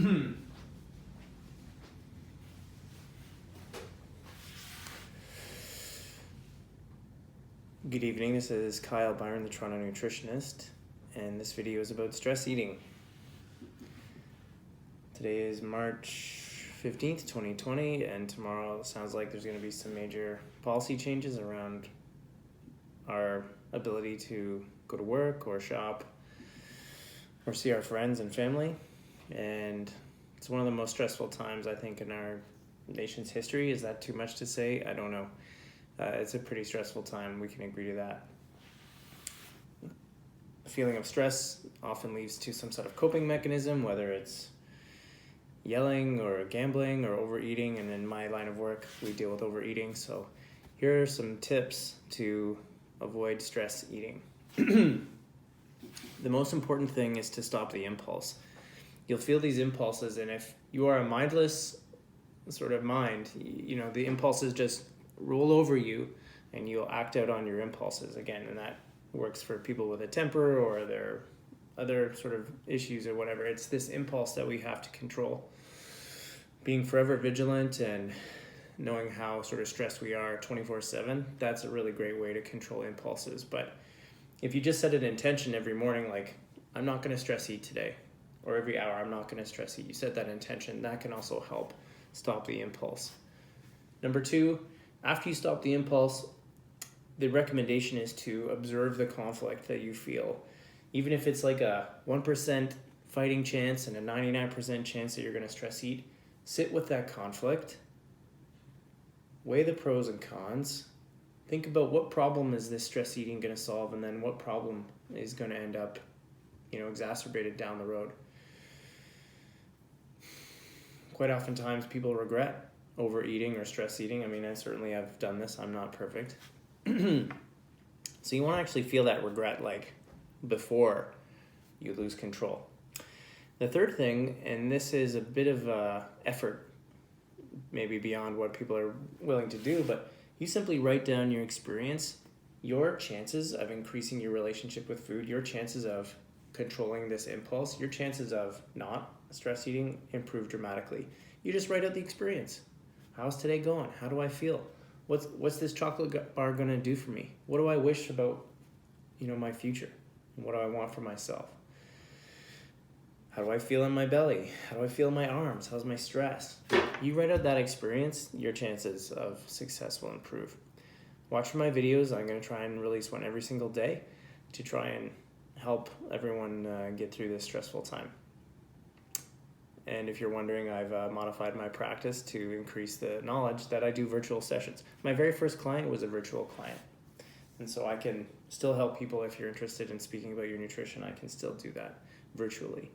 Good evening, this is Kyle Byron, the Toronto Nutritionist, and this video is about stress eating. Today is March 15th, 2020, and tomorrow it sounds like there's going to be some major policy changes around our ability to go to work or shop or see our friends and family. And it's one of the most stressful times, I think, in our nation's history. Is that too much to say? I don't know. It's a pretty stressful time. We can agree to that. The feeling of stress often leads to some sort of coping mechanism, whether it's yelling or gambling or overeating. And in my line of work, we deal with overeating. So here are some tips to avoid stress eating. The most important thing is to stop the impulse. You'll feel these impulses, and if you are a mindless sort of mind, the impulses just roll over you and you'll act out on your impulses again. And that works for people with a temper or their other sort of issues or whatever. It's this impulse that we have to control. Being forever vigilant and knowing how sort of stressed we are 24/7, that's a really great way to control impulses. But if you just set an intention every morning, like, I'm not going to stress eat today, or every hour, I'm not going to stress eat, you set that intention, that can also help stop the impulse. Number 2, after you stop the impulse, the recommendation is to observe the conflict that you feel. Even if it's like a 1% fighting chance and a 99% chance that you're going to stress eat, sit with that conflict, weigh the pros and cons, think about what problem is this stress eating going to solve, and then what problem is going to end up, exacerbated down the road. Quite oftentimes people regret overeating or stress eating. I mean, I certainly have done this. I'm not perfect. So you want to actually feel that regret before you lose control. The third thing, and this is a bit of effort, maybe beyond what people are willing to do, but you simply write down your experience, your chances of increasing your relationship with food, your chances of controlling this impulse, your chances of not stress eating improve dramatically. You just write out the experience. How's today going? How do I feel? What's this chocolate bar going to do for me? What do I wish about, my future? And what do I want for myself? How do I feel in my belly? How do I feel in my arms? How's my stress? You write out that experience, your chances of success will improve. Watch my videos. I'm going to try and release one every single day to try and help everyone get through this stressful time. And if you're wondering, I've modified my practice to increase the knowledge that I do virtual sessions. My very first client was a virtual client. And so I can still help people. If you're interested in speaking about your nutrition, I can still do that virtually.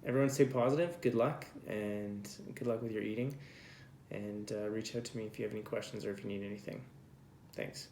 Everyone stay positive. Good luck, and good luck with your eating. And reach out to me if you have any questions or if you need anything. Thanks.